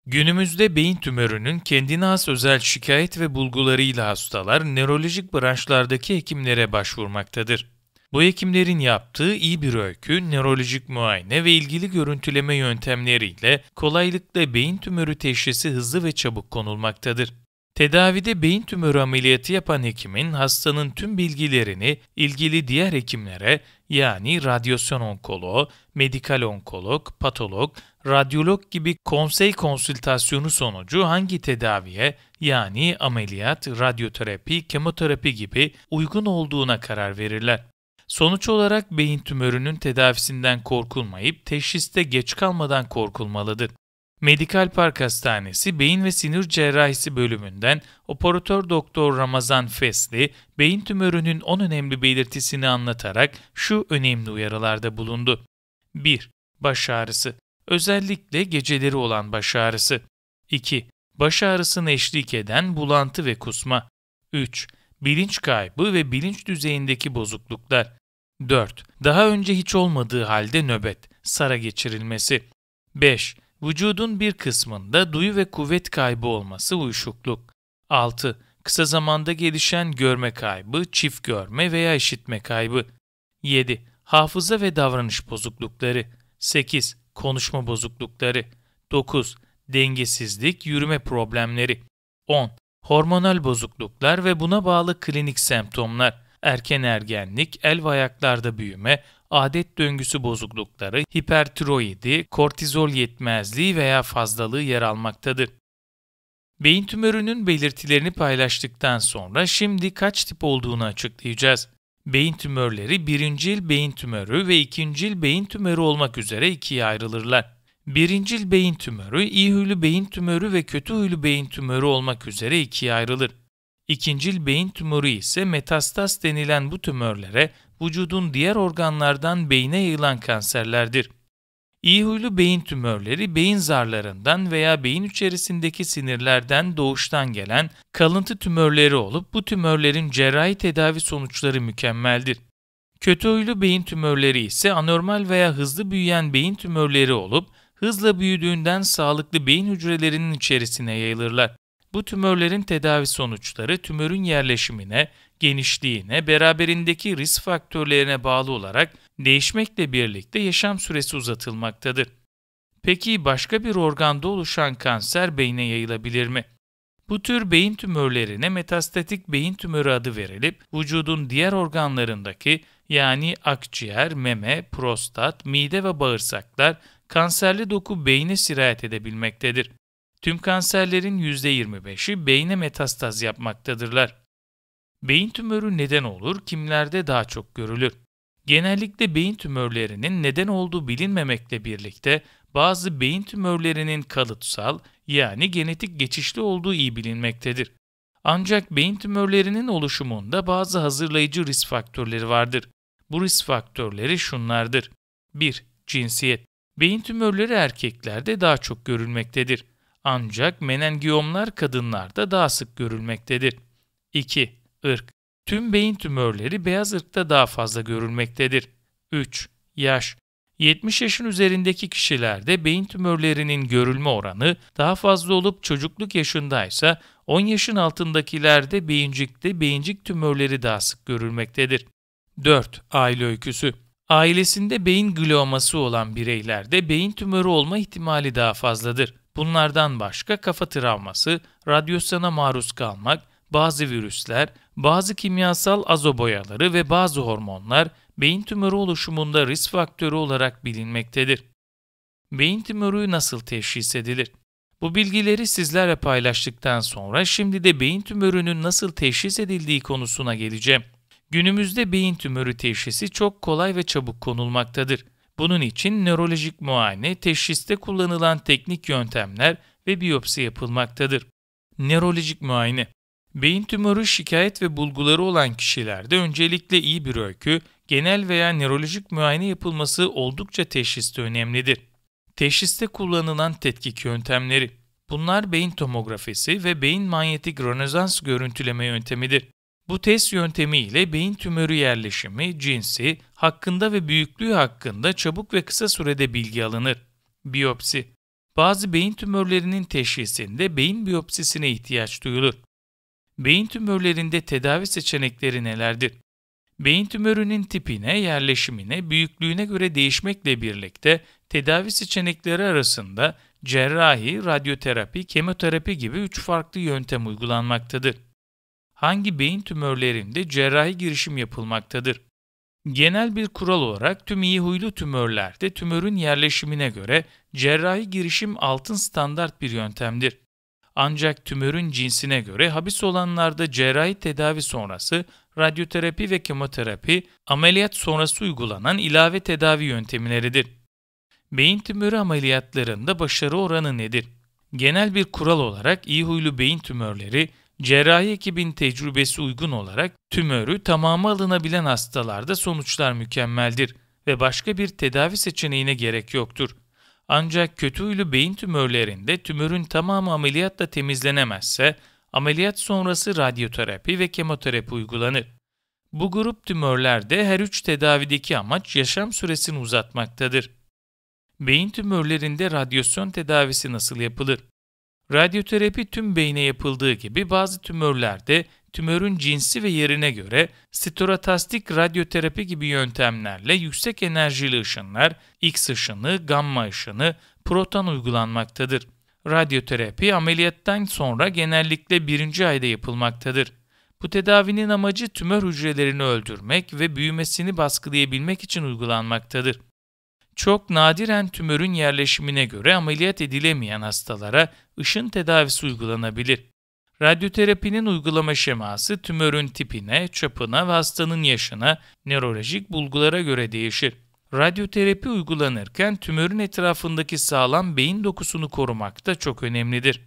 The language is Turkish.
Günümüzde beyin tümörünün kendine has özel şikayet ve bulgularıyla hastalar nörolojik branşlardaki hekimlere başvurmaktadır. Bu hekimlerin yaptığı iyi bir öykü, nörolojik muayene ve ilgili görüntüleme yöntemleriyle kolaylıkla beyin tümörü teşhisi hızlı ve çabuk konulmaktadır. Tedavide beyin tümörü ameliyatı yapan hekimin hastanın tüm bilgilerini ilgili diğer hekimlere yani radyasyon onkoloğu, medikal onkolog, patolog, radyolog gibi konsey konsültasyonu sonucu hangi tedaviye yani ameliyat, radyoterapi, kemoterapi gibi uygun olduğuna karar verirler. Sonuç olarak beyin tümörünün tedavisinden korkulmayıp teşhiste geç kalmadan korkulmalıdır. Medikal Park Hastanesi Beyin ve Sinir Cerrahisi bölümünden operatör doktor Ramazan Fesli, beyin tümörünün 10 önemli belirtisini anlatarak şu önemli uyarılarda bulundu. 1. Baş ağrısı. Özellikle geceleri olan baş ağrısı. 2. Baş ağrısına eşlik eden bulantı ve kusma. 3. Bilinç kaybı ve bilinç düzeyindeki bozukluklar. 4. Daha önce hiç olmadığı halde nöbet, SARA geçirilmesi. 5. Vücudun bir kısmında duyu ve kuvvet kaybı olması uyuşukluk. 6. Kısa zamanda gelişen görme kaybı, çift görme veya işitme kaybı. 7. Hafıza ve davranış bozuklukları. 8. Konuşma bozuklukları. 9. Dengesizlik, yürüme problemleri. 10. Hormonal bozukluklar ve buna bağlı klinik semptomlar. Erken ergenlik, el ve ayaklarda büyüme, adet döngüsü bozuklukları, hipertiroidi, kortizol yetmezliği veya fazlalığı yer almaktadır. Beyin tümörünün belirtilerini paylaştıktan sonra şimdi kaç tip olduğunu açıklayacağız. Beyin tümörleri birincil beyin tümörü ve ikincil beyin tümörü olmak üzere ikiye ayrılırlar. Birincil beyin tümörü, iyi huylu beyin tümörü ve kötü huylu beyin tümörü olmak üzere ikiye ayrılır. İkincil beyin tümörü ise metastaz denilen bu tümörlere vücudun diğer organlardan beyne yayılan kanserlerdir. İyi huylu beyin tümörleri beyin zarlarından veya beyin içerisindeki sinirlerden doğuştan gelen kalıntı tümörleri olup bu tümörlerin cerrahi tedavi sonuçları mükemmeldir. Kötü huylu beyin tümörleri ise anormal veya hızlı büyüyen beyin tümörleri olup hızla büyüdüğünden sağlıklı beyin hücrelerinin içerisine yayılırlar. Bu tümörlerin tedavi sonuçları tümörün yerleşimine, genişliğine, beraberindeki risk faktörlerine bağlı olarak değişmekle birlikte yaşam süresi uzatılmaktadır. Peki başka bir organda oluşan kanser beyne yayılabilir mi? Bu tür beyin tümörlerine metastatik beyin tümörü adı verilip vücudun diğer organlarındaki yani akciğer, meme, prostat, mide ve bağırsaklar kanserli doku beyne sirayet edebilmektedir. Tüm kanserlerin %25'i beyne metastaz yapmaktadırlar. Beyin tümörü neden olur, kimlerde daha çok görülür? Genellikle beyin tümörlerinin neden olduğu bilinmemekle birlikte bazı beyin tümörlerinin kalıtsal yani genetik geçişli olduğu iyi bilinmektedir. Ancak beyin tümörlerinin oluşumunda bazı hazırlayıcı risk faktörleri vardır. Bu risk faktörleri şunlardır. 1. Cinsiyet. Beyin tümörleri erkeklerde daha çok görülmektedir. Ancak menengiomlar kadınlarda daha sık görülmektedir. 2. Irk. Tüm beyin tümörleri beyaz ırkta daha fazla görülmektedir. 3. Yaş. 70 yaşın üzerindeki kişilerde beyin tümörlerinin görülme oranı daha fazla olup çocukluk yaşındaysa 10 yaşın altındakilerde beyincik tümörleri daha sık görülmektedir. 4. Aile öyküsü. Ailesinde beyin glioması olan bireylerde beyin tümörü olma ihtimali daha fazladır. Bunlardan başka kafa travması, radyasyona maruz kalmak, bazı virüsler, bazı kimyasal azoboyaları ve bazı hormonlar beyin tümörü oluşumunda risk faktörü olarak bilinmektedir. Beyin tümörü nasıl teşhis edilir? Bu bilgileri sizlerle paylaştıktan sonra şimdi de beyin tümörünün nasıl teşhis edildiği konusuna geleceğim. Günümüzde beyin tümörü teşhisi çok kolay ve çabuk konulmaktadır. Bunun için nörolojik muayene, teşhiste kullanılan teknik yöntemler ve biyopsi yapılmaktadır. Nörolojik muayene. Beyin tümörü şikayet ve bulguları olan kişilerde öncelikle iyi bir öykü, genel veya nörolojik muayene yapılması oldukça teşhiste önemlidir. Teşhiste kullanılan tetkik yöntemleri. Bunlar beyin tomografisi ve beyin manyetik rezonans görüntüleme yöntemidir. Bu test yöntemi ile beyin tümörü yerleşimi, cinsi, hakkında ve büyüklüğü hakkında çabuk ve kısa sürede bilgi alınır. Biyopsi. Bazı beyin tümörlerinin teşhisinde beyin biyopsisine ihtiyaç duyulur. Beyin tümörlerinde tedavi seçenekleri nelerdir? Beyin tümörünün tipine, yerleşimine, büyüklüğüne göre değişmekle birlikte tedavi seçenekleri arasında cerrahi, radyoterapi, kemoterapi gibi 3 farklı yöntem uygulanmaktadır. Hangi beyin tümörlerinde cerrahi girişim yapılmaktadır? Genel bir kural olarak tüm iyi huylu tümörlerde tümörün yerleşimine göre cerrahi girişim altın standart bir yöntemdir. Ancak tümörün cinsine göre habis olanlarda cerrahi tedavi sonrası radyoterapi ve kemoterapi ameliyat sonrası uygulanan ilave tedavi yöntemleridir. Beyin tümörü ameliyatlarında başarı oranı nedir? Genel bir kural olarak iyi huylu beyin tümörleri cerrahi ekibin tecrübesi uygun olarak tümörü tamamı alınabilen hastalarda sonuçlar mükemmeldir ve başka bir tedavi seçeneğine gerek yoktur. Ancak kötü huylu beyin tümörlerinde tümörün tamamı ameliyatla temizlenemezse ameliyat sonrası radyoterapi ve kemoterapi uygulanır. Bu grup tümörlerde her 3 tedavideki amaç yaşam süresini uzatmaktadır. Beyin tümörlerinde radyasyon tedavisi nasıl yapılır? Radyoterapi tüm beyne yapıldığı gibi bazı tümörlerde tümörün cinsi ve yerine göre stereotastik radyoterapi gibi yöntemlerle yüksek enerjili ışınlar, X ışını, gamma ışını, proton uygulanmaktadır. Radyoterapi ameliyattan sonra genellikle 1. ayda yapılmaktadır. Bu tedavinin amacı tümör hücrelerini öldürmek ve büyümesini baskılayabilmek için uygulanmaktadır. Çok nadiren tümörün yerleşimine göre ameliyat edilemeyen hastalara ışın tedavisi uygulanabilir. Radyoterapinin uygulama şeması tümörün tipine, çapına ve hastanın yaşına, nörolojik bulgulara göre değişir. Radyoterapi uygulanırken tümörün etrafındaki sağlam beyin dokusunu korumak da çok önemlidir.